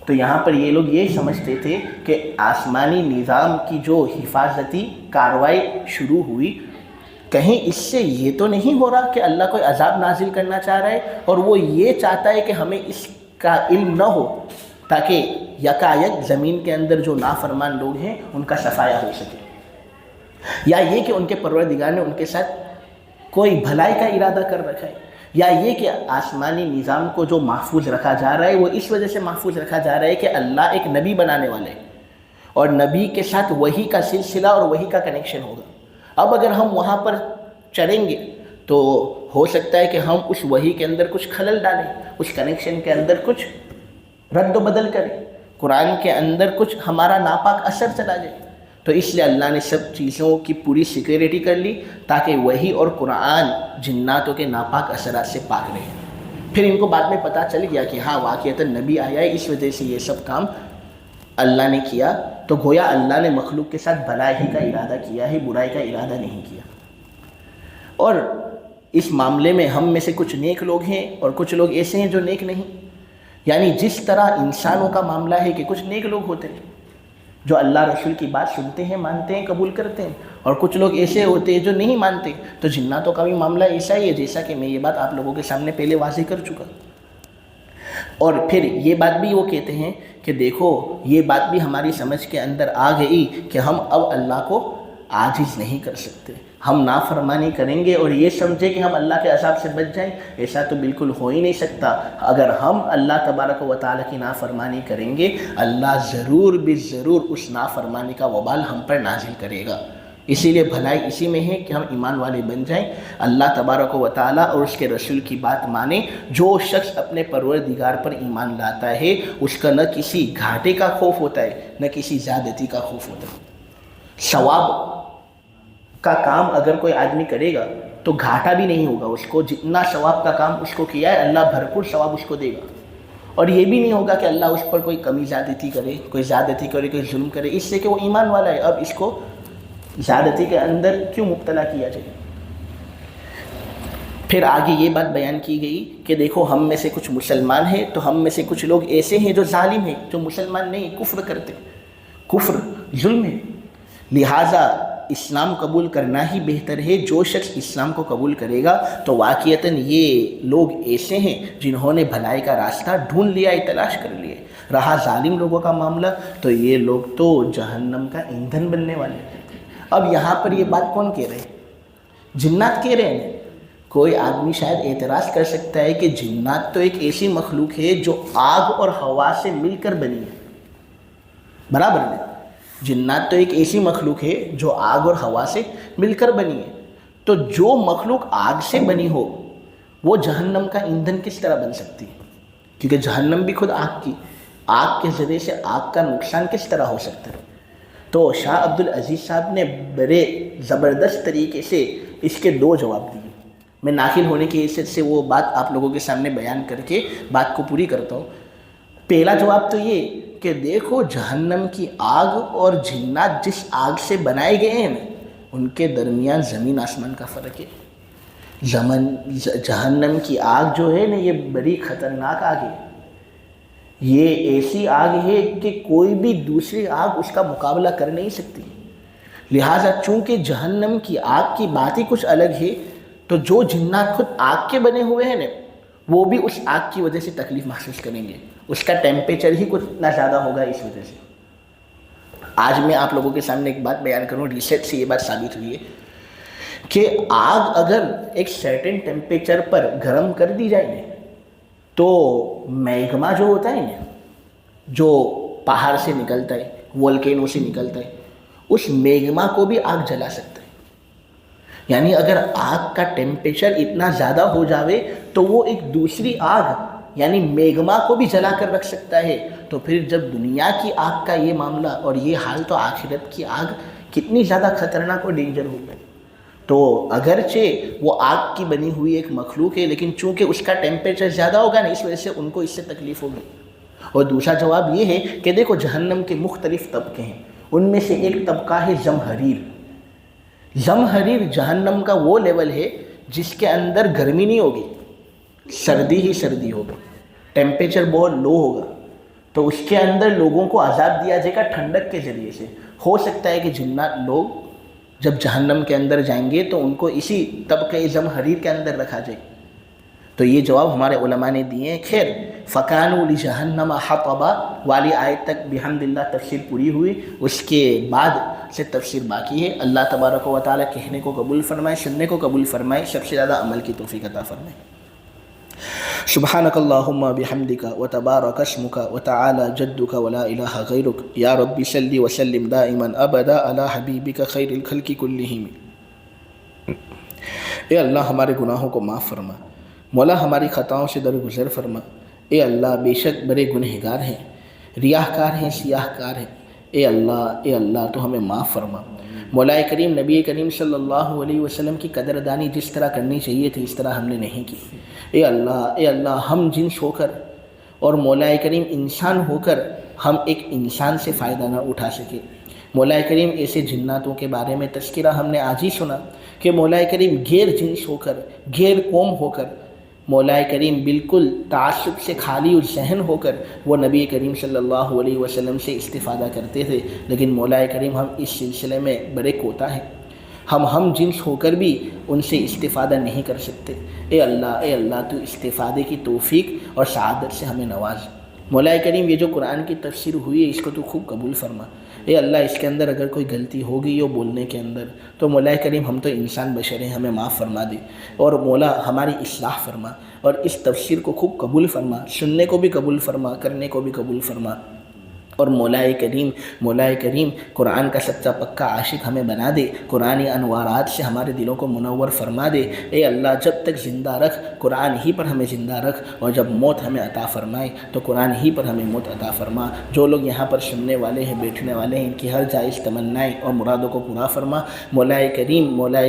تو یہاں پر یہ لوگ یہ سمجھتے تھے کہ آسمانی نظام کی جو حفاظتی کارروائی شروع ہوئی کہیں اس سے یہ تو نہیں ہو رہا کہ اللہ کوئی عذاب نازل کرنا چاہ رہا ہے اور وہ یہ چاہتا ہے کہ ہمیں اس کا علم نہ ہو تاکہ یکایک زمین کے اندر جو نافرمان لوگ ہیں ان کا صفایا ہو سکے، یا یہ کہ ان کے پروردگار نے ان کے ساتھ کوئی بھلائی کا ارادہ کر رکھا ہے، یا یہ کہ آسمانی نظام کو جو محفوظ رکھا جا رہا ہے وہ اس وجہ سے محفوظ رکھا جا رہا ہے کہ اللہ ایک نبی بنانے والے ہے اور نبی کے ساتھ وحی کا سلسلہ اور وحی کا کنیکشن ہوگا۔ اب اگر ہم وہاں پر چڑھیں گے تو ہو سکتا ہے کہ ہم اس وحی کے اندر کچھ خلل ڈالیں، اس کنیکشن کے اندر کچھ رد و بدل کریں، قرآن کے اندر کچھ ہمارا ناپاک اثر چلا جائے۔ تو اس لیے اللہ نے سب چیزوں کی پوری سیکیورٹی کر لی تاکہ وحی اور قرآن جناتوں کے ناپاک اثرات سے پاک رہے۔ پھر ان کو بعد میں پتہ چل گیا کہ ہاں واقعتاً نبی آیا ہے، اس وجہ سے یہ سب کام اللہ نے کیا، تو گویا اللہ نے مخلوق کے ساتھ بھلائی کا ارادہ کیا ہے، برائی کا ارادہ نہیں کیا۔ اور اس معاملے میں ہم میں سے کچھ نیک لوگ ہیں اور کچھ لوگ ایسے ہیں جو نیک نہیں. یعنی جس طرح انسانوں کا معاملہ ہے کہ کچھ نیک لوگ ہوتے ہیں جو اللہ رسول کی بات سنتے ہیں، مانتے ہیں، قبول کرتے ہیں، اور کچھ لوگ ایسے ہوتے ہیں جو نہیں مانتے. تو جناتوں کا بھی معاملہ ایسا ہی ہے، جیسا کہ میں یہ بات آپ لوگوں کے سامنے پہلے واضح کر چکا. اور پھر یہ بات بھی وہ کہتے ہیں کہ دیکھو یہ بات بھی ہماری سمجھ کے اندر آ گئی کہ ہم اب اللہ کو عاجز نہیں کر سکتے، ہم نافرمانی کریں گے اور یہ سمجھے کہ ہم اللہ کے عذاب سے بچ جائیں، ایسا تو بالکل ہو ہی نہیں سکتا. اگر ہم اللہ تبارک و تعالیٰ کی نافرمانی کریں گے، اللہ ضرور ضرور اس نافرمانی کا وبال ہم پر نازل کرے گا. اسی لیے بھلائی اسی میں ہے کہ ہم ایمان والے بن جائیں، اللہ تبارک و تعالیٰ اور اس کے رسول کی بات مانیں. جو شخص اپنے پروردگار پر ایمان لاتا ہے اس کا نہ کسی گھاٹے کا خوف ہوتا ہے نہ کسی زیادتی کا خوف ہوتا ہے. ثواب کا کام اگر کوئی آدمی کرے گا تو گھاٹا بھی نہیں ہوگا اس کو. جتنا ثواب کا کام اس کو کیا ہے اللہ بھرپور ثواب اس کو دے گا. اور یہ بھی نہیں ہوگا کہ اللہ اس پر کوئی کمی زیادتی کرے، کوئی زیادتی کرے، کوئی ظلم کرے، اس سے کہ وہ ایمان والا ہے اب اس کو زیادتی کے اندر کیوں مبتلا کیا جائے. پھر آگے یہ بات بیان کی گئی کہ دیکھو ہم میں سے کچھ مسلمان ہیں تو ہم میں سے کچھ لوگ ایسے ہیں جو ظالم ہیں، جو مسلمان نہیں، کفر کرتے. کفر ظلم ہے، لہٰذا اسلام قبول کرنا ہی بہتر ہے. جو شخص اسلام کو قبول کرے گا تو واقعتاً یہ لوگ ایسے ہیں جنہوں نے بھلائی کا راستہ ڈھونڈ لیا ہے، تلاش کر لیا ہے. رہا ظالم لوگوں کا معاملہ تو یہ لوگ تو جہنم کا ایندھن بننے والے ہیں. اب یہاں پر یہ بات کون کہہ رہے ہیں؟ جنات کہہ رہے ہیں. کوئی آدمی شاید اعتراض کر سکتا ہے کہ جنات تو ایک ایسی مخلوق ہے جو آگ اور ہوا سے مل کر بنی ہے. برابر ہے، جنات تو ایک ایسی مخلوق ہے جو آگ اور ہوا سے مل کر بنی ہے. تو جو مخلوق آگ سے بنی ہو وہ جہنم کا ایندھن کس طرح بن سکتی ہے؟ کیونکہ جہنم بھی خود آگ کے ذریعے سے آگ کا نقصان کس طرح ہو سکتا ہے؟ تو شاہ عبدالعزیز صاحب نے بڑے زبردست طریقے سے اس کے دو جواب دیے. میں ناقل ہونے کی حیثیت سے وہ بات آپ لوگوں کے سامنے بیان کر کے بات کو پوری کرتا ہوں. پہلا جواب تو یہ کہ دیکھو جہنم کی آگ اور جنات جس آگ سے بنائے گئے ہیں ان کے درمیان زمین آسمان کا فرق ہے. جہنم کی آگ جو ہے نا یہ بڑی خطرناک آگ ہے. یہ ایسی آگ ہے کہ کوئی بھی دوسری آگ اس کا مقابلہ کر نہیں سکتی. لہٰذا چونکہ جہنم کی آگ کی بات ہی کچھ الگ ہے تو جو جنات خود آگ کے بنے ہوئے ہیں نا وہ بھی اس آگ کی وجہ سے تکلیف محسوس کریں گے. اس کا ٹیمپریچر ہی کچھ اتنا زیادہ ہوگا اس وجہ سے. آج میں آپ لوگوں کے سامنے ایک بات بیان کروں، ریسرچ سے یہ بات ثابت ہوئی ہے کہ آگ اگر ایک سرٹن ٹیمپریچر پر گرم کر دی جائے نا تو میگما جو ہوتا ہے نا، جو پہاڑ سے نکلتا ہے، والکینو سے نکلتا ہے، اس میگما کو بھی آگ جلا سکتا ہے. یعنی اگر آگ کا ٹیمپریچر اتنا زیادہ ہو جاوے تو وہ ایک دوسری آگ یعنی میگما کو بھی جلا کر رکھ سکتا ہے. تو پھر جب دنیا کی آگ کا یہ معاملہ اور یہ حال تو آخرت کی آگ کتنی زیادہ خطرناک اور ڈینجر ہوگی. تو اگرچہ وہ آگ کی بنی ہوئی ایک مخلوق ہے لیکن چونکہ اس کا ٹیمپریچر زیادہ ہوگا نا اس وجہ سے ان کو اس سے تکلیف ہوگی. اور دوسرا جواب یہ ہے کہ دیکھو جہنم کے مختلف طبقے ہیں، ان میں سے ایک طبقہ ہے زمہریر. زمہریر جہنم کا وہ لیول ہے جس کے اندر گرمی نہیں ہوگی، سردی ہی سردی ہوگی، ٹیمپریچر بہت لو ہوگا. تو اس کے اندر لوگوں کو عذاب دیا جائے گا ٹھنڈک کے ذریعے سے. ہو سکتا ہے کہ جنات لوگ جب جہنم کے اندر جائیں گے تو ان کو اسی طبقے زمہریر کے اندر رکھا جائے. تو یہ جواب ہمارے علماء نے دیے ہیں. خیر فَكَانُوا لِجَهَنَّمَ حَطَبًا والی آیت تک بحمد اللہ تفسیر پوری ہوئی. اس کے بعد سے تفسیر باقی ہے. اللہ تبارک و تعالیٰ کہنے کو قبول فرمائے، سننے کو قبول فرمائے، سب سے زیادہ عمل کی توفیق عطا فرمائے. سبحانک اللہم بحمدک وتبارک اسمک وتعالی جدک ولا الہ غیرک یا رب صلی وسلم دائما ابدا علی حبیبک خیر الخلق کلہم. اے اللہ ہمارے گناہوں کو معاف فرما، مولا ہماری خطاؤں سے درگزر فرما. اے اللہ بے شک بڑے گنہگار ہیں، ریاہ کار ہیں، سیاہ کار ہیں. اے اللہ تو ہمیں معاف فرما. مولا کریم نبی کریم صلی اللہ علیہ وسلم کی قدردانی جس طرح کرنی چاہیے تھی اس طرح ہم نے نہیں کی. اے اللہ ہم جنس ہو کر اور مولا کریم انسان ہو کر ہم ایک انسان سے فائدہ نہ اٹھا سکے. مولا کریم ایسے جناتوں کے بارے میں تذکرہ ہم نے آج ہی سنا کہ مولا کریم غیر جنس ہو کر، غیر قوم ہو کر، مولا کریم بالکل تعصب سے خالی الذہن ہو کر وہ نبی کریم صلی اللہ علیہ وسلم سے استفادہ کرتے تھے، لیکن مولا کریم ہم اس سلسلے میں بڑے کوتا ہیں، ہم جنس ہو کر بھی ان سے استفادہ نہیں کر سکتے۔ اے اللہ تو استفادے کی توفیق اور سعادت سے ہمیں نواز۔ مولا کریم یہ جو قرآن کی تفسیر ہوئی ہے اس کو تو خوب قبول فرما۔ اے اللہ اس کے اندر اگر کوئی غلطی ہو گئی ہو بولنے کے اندر تو مولا کریم ہم تو انسان بشر ہیں، ہمیں معاف فرما دے اور مولا ہماری اصلاح فرما اور اس تفسیر کو خوب قبول فرما، سننے کو بھی قبول فرما، کرنے کو بھی قبول فرما، اور مولا کریم قرآن کا سچا پکا عاشق ہمیں بنا دے، قرآنی انوارات سے ہمارے دلوں کو منور فرما دے۔ اے اللہ جب تک زندہ رکھ قرآن ہی پر ہمیں زندہ رکھ، اور جب موت ہمیں عطا فرمائے تو قرآن ہی پر ہمیں موت عطا فرما۔ جو لوگ یہاں پر سننے والے ہیں، بیٹھنے والے ہیں، ان کی ہر جائز تمنائیں اور مرادوں کو پورا فرما۔ مولا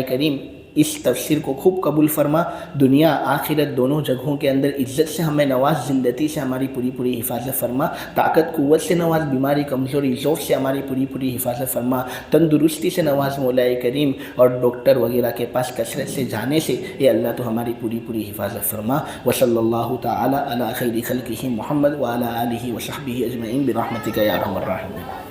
کریم اس تفسیر کو خوب قبول فرما، دنیا آخرت دونوں جگہوں کے اندر عزت سے ہمیں نواز، ذلتی سے ہماری پوری حفاظت فرما، طاقت قوت سے نواز، بیماری کمزوری ذوق سے ہماری پوری حفاظت فرما، تندرستی سے نواز مولا کریم، اور ڈاکٹر وغیرہ کے پاس کثرت سے جانے سے اے اللہ تو ہماری پوری حفاظت فرما۔ وصلی اللہ تعالی علی خیر خلقہ محمد وعلی آلہ وصحبہ اجمعین برحمتک یا ارحم الراحمین۔